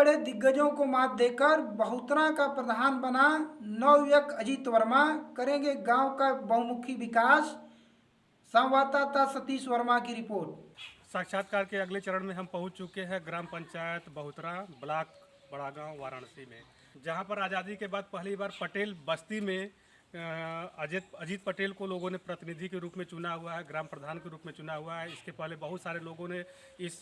बड़े दिग्गजों को मात देकर बहुतरा का प्रधान बना नवयुवक अजीत वर्मा करेंगे गांव का बहुमुखी विकास। संवाददाता सतीश वर्मा की रिपोर्ट। साक्षात्कार के अगले चरण में हम पहुंच चुके हैं ग्राम पंचायत बहुतरा ब्लॉक बड़ागांव वाराणसी में, जहां पर आज़ादी के बाद पहली बार पटेल बस्ती में अजीत पटेल को लोगों ने प्रतिनिधि के रूप में चुना हुआ है, ग्राम प्रधान के रूप में चुना हुआ है। इसके पहले बहुत सारे लोगों ने इस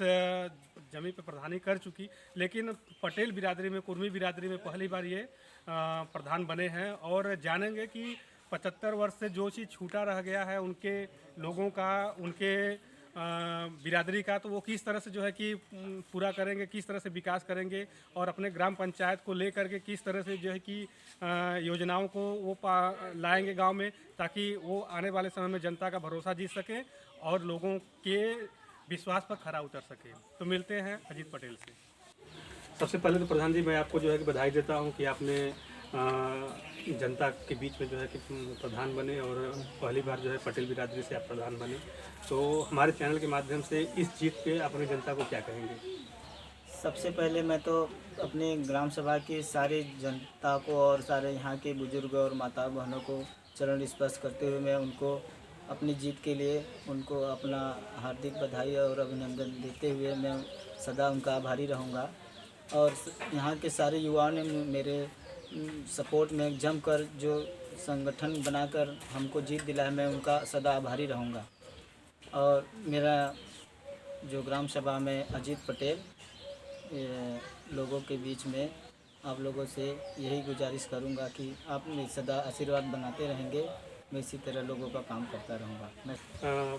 जमीन पर प्रधानी कर चुकी, लेकिन पटेल बिरादरी में, कुर्मी बिरादरी में पहली बार ये प्रधान बने हैं। और जानेंगे कि 75 वर्ष से जो चीज़ छूटा रह गया है उनके लोगों का, उनके बिरादरी का, तो वो किस तरह से जो है कि पूरा करेंगे, किस तरह से विकास करेंगे और अपने ग्राम पंचायत को लेकर के किस तरह से जो है कि योजनाओं को वो लाएंगे गांव में, ताकि वो आने वाले समय में जनता का भरोसा जीत सकें और लोगों के विश्वास पर खरा उतर सके। तो मिलते हैं अजीत पटेल से। सबसे पहले तो प्रधान जी, मैं आपको जो है कि बधाई देता हूँ कि आपने जनता के बीच में जो है कि प्रधान बने और पहली बार जो है पटेल बिरादरी से आप प्रधान बने। तो हमारे चैनल के माध्यम से इस जीत पे अपनी जनता को क्या कहेंगे? सबसे पहले मैं तो अपने ग्राम सभा की सारी जनता को और सारे यहाँ के बुजुर्ग और माता बहनों को चरण स्पर्श करते हुए मैं उनको अपनी जीत के लिए उनको अपना हार्दिक बधाई और अभिनंदन देते हुए मैं सदा उनका आभारी रहूँगा। और यहाँ के सारे युवाओं ने मेरे सपोर्ट में जमकर जो संगठन बनाकर हमको जीत दिलाया, मैं उनका सदा आभारी रहूँगा। और मेरा जो ग्राम सभा में अजीत पटेल लोगों के बीच में आप लोगों से यही गुजारिश करूंगा कि आप सदा आशीर्वाद बनाते रहेंगे, मैं इसी तरह लोगों का काम करता रहूंगा। मैं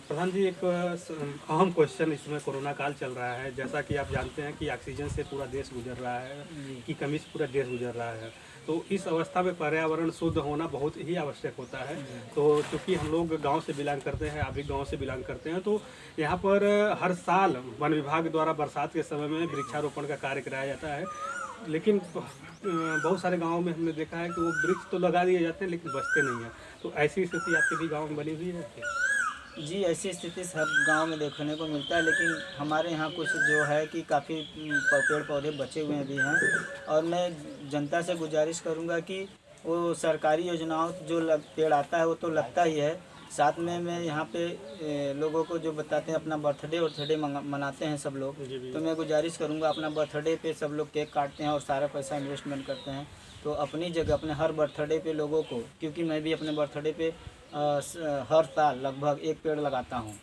प्रधान जी, एक अहम क्वेश्चन, इसमें कोरोना काल चल रहा है, जैसा कि आप जानते हैं कि ऑक्सीजन से पूरा देश गुजर रहा है, की कमी से पूरा देश गुजर रहा है। तो इस अवस्था में पर्यावरण शुद्ध होना बहुत ही आवश्यक होता है। तो चूँकि हम लोग गांव से बिलोंग करते हैं, आप भी गाँव से बिलोंग करते हैं, तो यहाँ पर हर साल वन विभाग द्वारा बरसात के समय में वृक्षारोपण का कार्य कराया जाता है, लेकिन बहुत सारे गांवों में हमने देखा है कि वो वृक्ष तो लगा दिए जाते हैं लेकिन बचते नहीं हैं। तो ऐसी स्थिति आपके भी गांव में बनी हुई है? जी, ऐसी स्थिति सब गांव में देखने को मिलता है, लेकिन हमारे यहाँ कुछ जो है कि काफ़ी पेड़ पौधे बचे हुए भी हैं। और मैं जनता से गुजारिश करूँगा कि वो सरकारी योजनाओं जो पेड़ आता है वो तो लगता ही है, साथ में मैं यहाँ पे लोगों को जो बताते हैं अपना बर्थडे मनाते हैं सब लोग, तो मैं गुजारिश करूँगा अपना बर्थडे पे सब लोग केक काटते हैं और सारा पैसा इन्वेस्टमेंट करते हैं। तो अपनी जगह अपने हर बर्थडे पे लोगों को, क्योंकि मैं भी अपने बर्थडे पे हर साल लगभग एक पेड़ लगाता हूँ,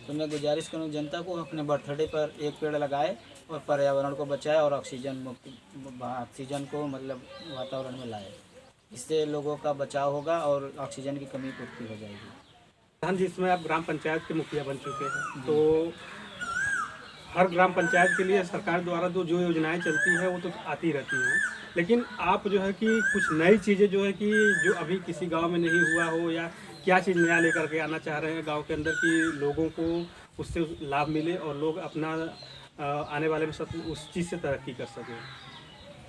तो मैं गुजारिश करूँ जनता को अपने बर्थडे पर एक पेड़ लगाए और पर्यावरण को बचाए और ऑक्सीजन को मतलब वातावरण में लाए। इससे लोगों का बचाव होगा और ऑक्सीजन की कमी पूर्ति हो जाएगी। हाँ जी, इसमें आप ग्राम पंचायत के मुखिया बन चुके हैं, तो हर ग्राम पंचायत के लिए सरकार द्वारा जो योजनाएं चलती है वो तो आती रहती हैं, लेकिन आप जो है कि कुछ नई चीज़ें जो है कि जो अभी किसी गांव में नहीं हुआ हो, या क्या चीज़ नया लेकर के आना चाह रहे हैं गांव के अंदर कि लोगों को उससे लाभ मिले और लोग अपना आने वाले में सब उस चीज़ से तरक्की कर सकें?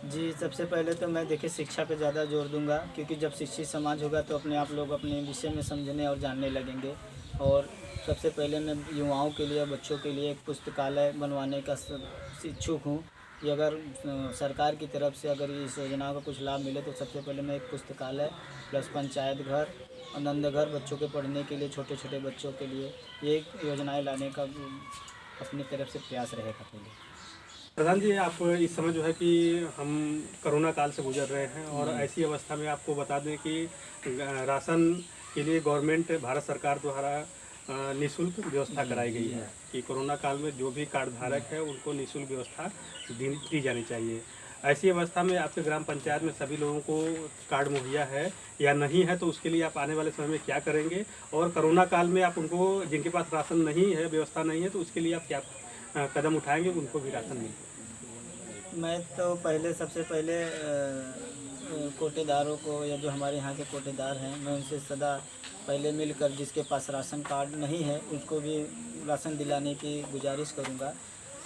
जी, सबसे पहले तो मैं देखिए शिक्षा पे ज़्यादा जोर दूंगा, क्योंकि जब शिक्षित समाज होगा तो अपने आप लोग अपने विषय में समझने और जानने लगेंगे। और सबसे पहले मैं युवाओं के लिए, बच्चों के लिए एक पुस्तकालय बनवाने का इच्छुक हूँ कि अगर सरकार की तरफ से अगर इस योजना का कुछ लाभ मिले तो सबसे पहले मैं एक पुस्तकालय प्लस पंचायत घर और नंद घर बच्चों के पढ़ने के लिए, छोटे छोटे बच्चों के लिए ये योजनाएँ लाने का अपनी तरफ से प्रयास रहेगा। पहले प्रधान जी, आप इस समय जो है कि हम कोरोना काल से गुजर रहे हैं और ऐसी अवस्था में आपको बता दें कि राशन के लिए गवर्नमेंट, भारत सरकार द्वारा निःशुल्क व्यवस्था कराई गई है कि कोरोना काल में जो भी कार्ड धारक है उनको निःशुल्क व्यवस्था दी जानी चाहिए। ऐसी अवस्था में आपके ग्राम पंचायत में सभी लोगों को कार्ड मुहैया है या नहीं है, तो उसके लिए आप आने वाले समय में क्या करेंगे? और कोरोना काल में आप उनको, जिनके पास राशन नहीं है, व्यवस्था नहीं है, तो उसके लिए आप क्या कदम उठाएंगे उनको भी राशन मिले? मैं तो पहले सबसे पहले कोटेदारों को, या जो हमारे यहाँ के कोटेदार हैं, मैं उनसे सदा पहले मिलकर जिसके पास राशन कार्ड नहीं है उसको भी राशन दिलाने की गुजारिश करूँगा।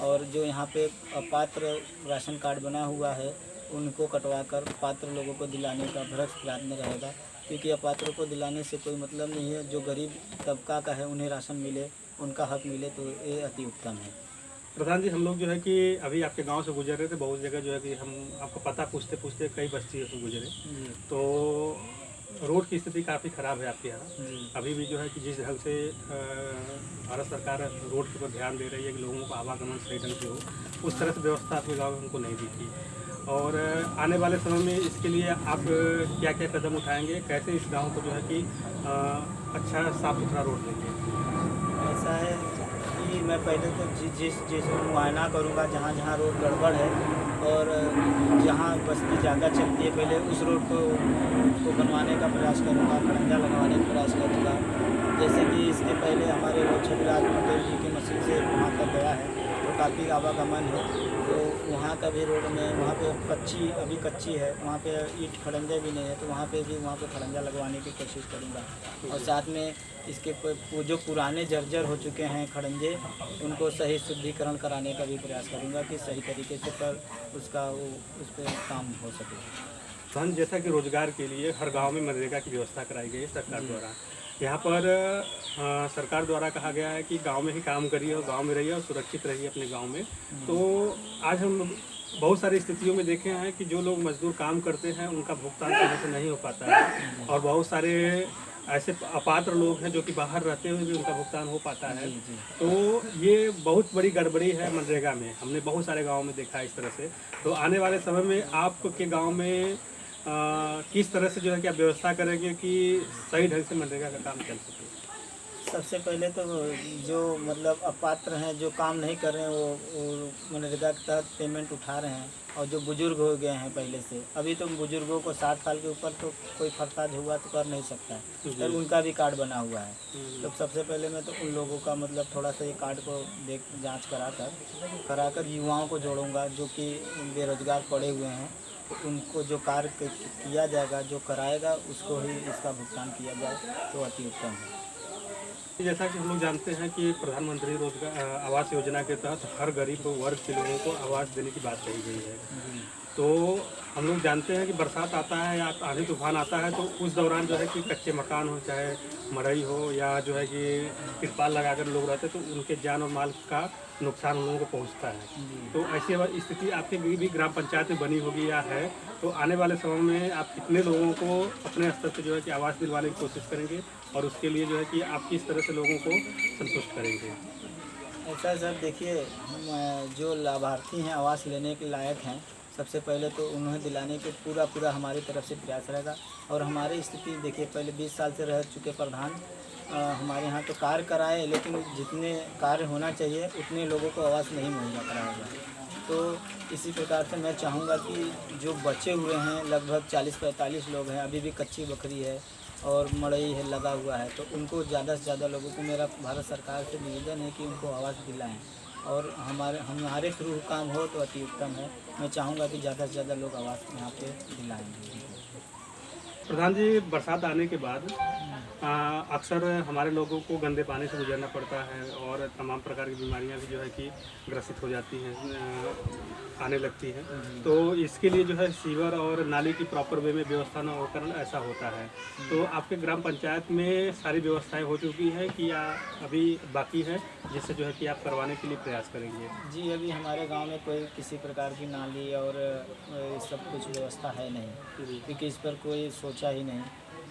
और जो यहाँ पे अपात्र राशन कार्ड बना हुआ है उनको कटवाकर पात्र लोगों को दिलाने का भरसक प्रयत्न रहेगा, क्योंकि अपात्रों को दिलाने से कोई मतलब नहीं है। जो गरीब तबका का है उन्हें राशन मिले, उनका हक मिले, तो ये अति उत्तम है। प्रधान जी, हम लोग जो है कि अभी आपके गांव से गुजर रहे थे, बहुत जगह जो है कि हम आपको पता पूछते पूछते कई बस्तियों से गुजरे। जी तो रोड की स्थिति काफ़ी ख़राब है आपके यहाँ। जी अभी भी जो है कि जिस ढंग से भारत सरकार रोड के ऊपर ध्यान दे रही है कि लोगों का आवागमन सही ढंग से हो, उस तरह से व्यवस्था आपके गांव में हमको नहीं दिखी। और आने वाले समय में इसके लिए आप क्या क्या कदम उठाएंगे, कैसे इस गांव को जो है कि अच्छा साफ़ सुथरा रोड देंगे? ऐसा है कि मैं पहले तो जिस मुआयना करूँगा जहाँ जहाँ रोड गड़बड़ है और जहाँ बस्ती ज़्यादा चलती है, पहले उस रोड को बनवाने का प्रयास करूँगा, खड़ंजा लगवाने का प्रयास करूँगा। जैसे कि इसके पहले हमारे रोड छविराज पटेल जी की मशीन से वहाँ तक गया है, तो काफ़ी आवागमन है। तो वहाँ का भी रोड में वहाँ पे अभी कच्ची है, वहाँ पे ईंट खड़ंजे भी नहीं है, तो वहाँ पे खड़ंजा लगवाने की कोशिश करूँगा। और साथ में इसके वो जो पुराने जर्जर हो चुके हैं खड़ंजे, उनको सही शुद्धिकरण कराने का भी प्रयास करूँगा कि सही तरीके से उस पर काम हो सके। धन जैसा कि रोजगार के लिए हर गांव में मनरेगा की व्यवस्था कराई गई है सरकार द्वारा। यहाँ पर सरकार द्वारा कहा गया है कि गांव में ही काम करिए और गांव में रहिए और सुरक्षित रहिए अपने गांव में। तो आज हम बहुत सारी स्थितियों में देखे हैं कि जो लोग मजदूर काम करते हैं उनका भुगतान समय से नहीं हो पाता है, और बहुत सारे ऐसे अपात्र लोग हैं जो कि बाहर रहते हुए भी उनका भुगतान हो पाता है। तो ये बहुत बड़ी गड़बड़ी है मनरेगा में, हमने बहुत सारे गाँव में देखा है इस तरह से। तो आने वाले समय में आपके गाँव में किस तरह से जो है कि आप व्यवस्था करेंगे कि सही ढंग से मनरेगा का काम चल सके? सबसे पहले तो जो मतलब अपात्र हैं, जो काम नहीं कर रहे हैं, वो मनरेगा के तहत पेमेंट उठा रहे हैं। और जो बुजुर्ग हो गए हैं पहले से, अभी तो बुजुर्गों को 60 साल के ऊपर तो कोई फरसाज हुआ तो कर नहीं सकता है, तो उनका भी कार्ड बना हुआ है। तो सबसे पहले मैं तो उन लोगों का मतलब थोड़ा सा ये कार्ड को जाँच कराकर युवाओं को जोड़ूंगा जो कि बेरोजगार पड़े हुए हैं। तो उनको जो कार्य किया जाएगा, जो कराएगा उसको ही इसका भुगतान किया जाए तो अति उत्तम है। जैसा कि हम लोग जानते हैं कि प्रधानमंत्री रोजगार आवास योजना के तहत हर गरीब वर्ग के लोगों को आवास देने की बात कही गई है। तो हम लोग जानते हैं कि बरसात आता है या आंधी तूफान आता है, तो उस दौरान जो है कि कच्चे मकान हो, चाहे मड़ई हो, या जो है कि तिरपाल लगाकर लोग रहते हैं, तो उनके जान और माल का नुकसान उन लोगों को पहुंचता है। तो ऐसी स्थिति आपके भी ग्राम पंचायत में बनी होगी या है, तो आने वाले समय में आप कितने लोगों को अपने स्तर से जो है कि आवास दिलवाने की कोशिश करेंगे, और उसके लिए जो है कि आप किस तरह से लोगों को संतुष्ट करेंगे? ऐसा सर, देखिए, हम जो लाभार्थी हैं आवास लेने के लायक हैं, सबसे पहले तो उन्हें दिलाने के पूरा हमारी तरफ से प्रयास रहेगा। और हमारी स्थिति देखिए, पहले 20 साल से रह चुके प्रधान हमारे यहाँ तो कार्य कराए, लेकिन जितने कार्य होना चाहिए उतने लोगों को आवास नहीं मुहैया कराया गया। तो इसी प्रकार से मैं चाहूँगा कि जो बचे हुए हैं लगभग 40-45 लोग हैं, अभी भी कच्ची बकरी है और मड़ई है लगा हुआ है, तो उनको ज़्यादा से ज़्यादा लोगों को मेरा भारत सरकार से निवेदन है कि उनको आवास दिलाएं, और हमारे थ्रू काम हो तो अति उत्तम है। मैं चाहूँगा कि ज़्यादा से ज़्यादा लोग आवास यहाँ पे दिलाएंगे। प्रधान जी, बरसात आने के बाद अक्सर हमारे लोगों को गंदे पानी से गुजरना पड़ता है, और तमाम प्रकार की बीमारियां भी जो है कि ग्रसित हो जाती हैं, आने लगती हैं। तो इसके लिए जो है सीवर और नाली की प्रॉपर वे में व्यवस्था न होकर ऐसा होता है। तो आपके ग्राम पंचायत में सारी व्यवस्थाएं हो चुकी हैं कि या अभी बाकी है, जिससे जो है कि आप करवाने के लिए प्रयास करेंगे? जी, अभी हमारे गांव में कोई किसी प्रकार की नाली और सब कुछ व्यवस्था है नहीं, क्योंकि इस पर कोई सोचा ही नहीं।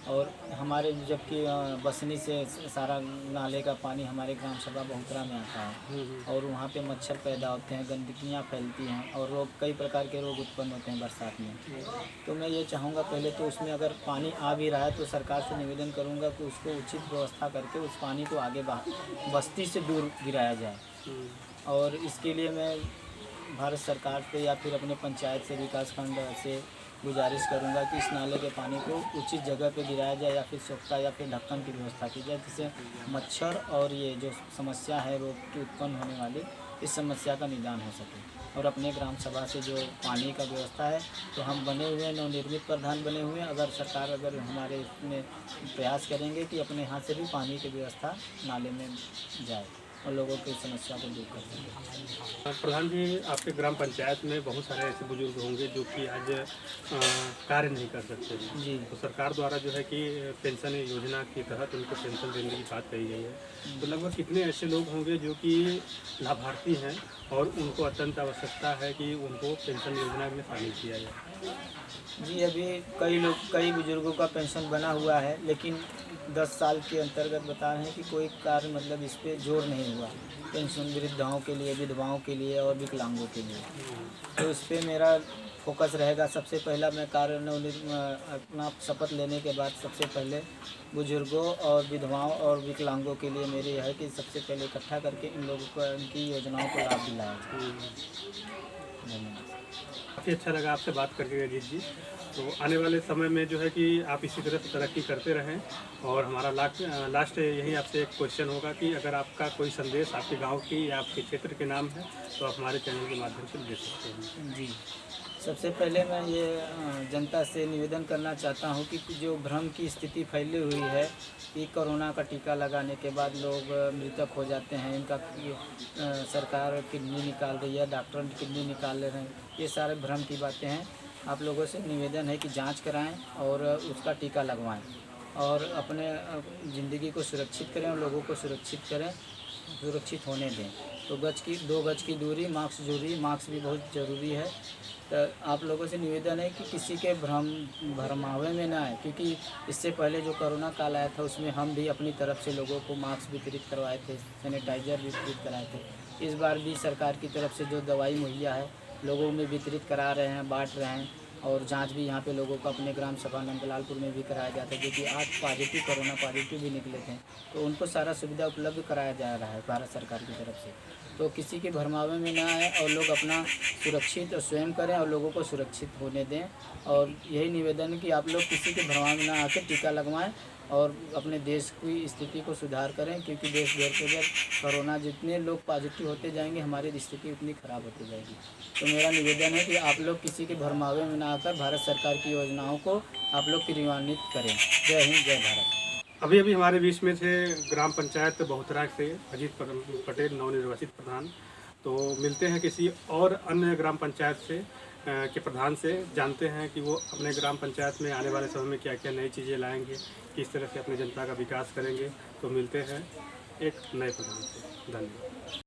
और हमारे जबकि बसनी से सारा नाले का पानी हमारे ग्राम सभा बहुतरा में आता है, और वहाँ पे मच्छर पैदा होते हैं, गंदगियाँ फैलती हैं और कई प्रकार के रोग उत्पन्न होते हैं बरसात में। तो मैं ये चाहूँगा, पहले तो उसमें अगर पानी आ भी रहा है तो सरकार से निवेदन करूँगा कि उसको उचित व्यवस्था करके उस पानी को आगे बस्ती से दूर गिराया जाए। और इसके लिए मैं भारत सरकार से या फिर अपने पंचायत से, विकास खंड से गुजारिश करूंगा कि इस नाले के पानी को उचित जगह पे गिराया जाए, या फिर सोखता या फिर ढक्कन की व्यवस्था की जाए, जिससे मच्छर और ये जो समस्या है रोग की उत्पन्न होने वाली, इस समस्या का निदान हो सके। और अपने ग्राम सभा से जो पानी का व्यवस्था है, तो हम बने हुए हैं, नवनिर्मित प्रधान बने हुए हैं। अगर सरकार हमारे इसमें प्रयास करेंगे कि अपने यहाँ से भी पानी की व्यवस्था नाले में जाए। और लोगों की समस्या को दूर कर सकें। प्रधान जी, आपके ग्राम पंचायत में बहुत सारे ऐसे बुजुर्ग होंगे जो कि आज कार्य नहीं कर सकते हैं। जी। तो सरकार द्वारा जो है कि पेंशन योजना के तहत उनको पेंशन देने की बात कही गई है। तो लगभग कितने ऐसे लोग होंगे जो कि लाभार्थी हैं और उनको अत्यंत आवश्यकता है कि उनको पेंशन योजना में शामिल किया जाए? जी, अभी कई बुजुर्गों का पेंशन बना हुआ है, लेकिन 10 साल के अंतर्गत बता रहे हैं कि कोई कार्य मतलब इस पे जोर नहीं हुआ। पेंशन वृद्धाओं के लिए, विधवाओं के लिए और विकलांगों के लिए। तो इस पे मेरा फोकस रहेगा। सबसे पहला मैं अपना शपथ लेने के बाद सबसे पहले बुजुर्गों और विधवाओं और विकलांगों के लिए मेरी है कि सबसे पहले इकट्ठा करके इन लोगों को इनकी योजनाओं को लाभ दिलाया जाए। धन्यवाद। काफ़ी अच्छा लगा आपसे बात करके अजीत जी। तो आने वाले समय में जो है कि आप इसी तरह से तरक्की करते रहें। और हमारा लास्ट यही आपसे एक क्वेश्चन होगा कि अगर आपका कोई संदेश आपके गांव की या आपके क्षेत्र के नाम है तो आप हमारे चैनल के माध्यम से दे सकते हैं। जी, सबसे पहले मैं ये जनता से निवेदन करना चाहता हूँ कि जो भ्रम की स्थिति फैली हुई है कि कोरोना का टीका लगाने के बाद लोग मृतक हो जाते हैं, इनका सरकार किडनी निकाल रही है, डॉक्टर किडनी निकाल रहे हैं, ये सारे भ्रम की बातें हैं। आप लोगों से निवेदन है कि जांच कराएं और उसका टीका लगवाएं और अपने ज़िंदगी को सुरक्षित करें और लोगों को सुरक्षित होने दें। तो 2 गज की दूरी, मास्क भी बहुत ज़रूरी है। तो आप लोगों से निवेदन है कि किसी के भरमावे में ना आए, क्योंकि इससे पहले जो कोरोना काल आया था उसमें हम भी अपनी तरफ से लोगों को मास्क वितरित करवाए थे, सैनिटाइज़र वितरित कराए थे। इस बार भी सरकार की तरफ से जो दवाई मुहैया है लोगों में वितरित करा रहे हैं, बांट रहे हैं। और जांच भी यहाँ पे लोगों को अपने ग्राम सभा नंदलालपुर में भी कराया जाता है, जो कि आज कोरोना पॉजिटिव भी निकले थे। तो उनको सारा सुविधा उपलब्ध कराया जा रहा है भारत सरकार की तरफ से। तो किसी के भरमावे में ना आए और लोग अपना सुरक्षित स्वयं करें और लोगों को सुरक्षित होने दें। और यही निवेदन है कि आप लोग किसी के भरमावे में ना आकर टीका लगवाएं और अपने देश की स्थिति को सुधार करें, क्योंकि देश भर के जब कोरोना जितने लोग पॉजिटिव होते जाएंगे हमारी स्थिति उतनी ख़राब होती जाएगी। तो मेरा निवेदन है कि आप लोग किसी के भरमावे में ना आकर भारत सरकार की योजनाओं को आप लोग क्रियान्वित करें। जय हिंद, जय भारत। अभी हमारे बीच में थे ग्राम पंचायत बहुतरा से अजीत पटेल, नवनिर्वाचित प्रधान। तो मिलते हैं किसी और अन्य ग्राम पंचायत से के प्रधान से, जानते हैं कि वो अपने ग्राम पंचायत में आने वाले समय में क्या क्या नई चीज़ें लाएंगे, किस तरह से अपनी जनता का विकास करेंगे। तो मिलते हैं एक नए प्रधान से। धन्यवाद।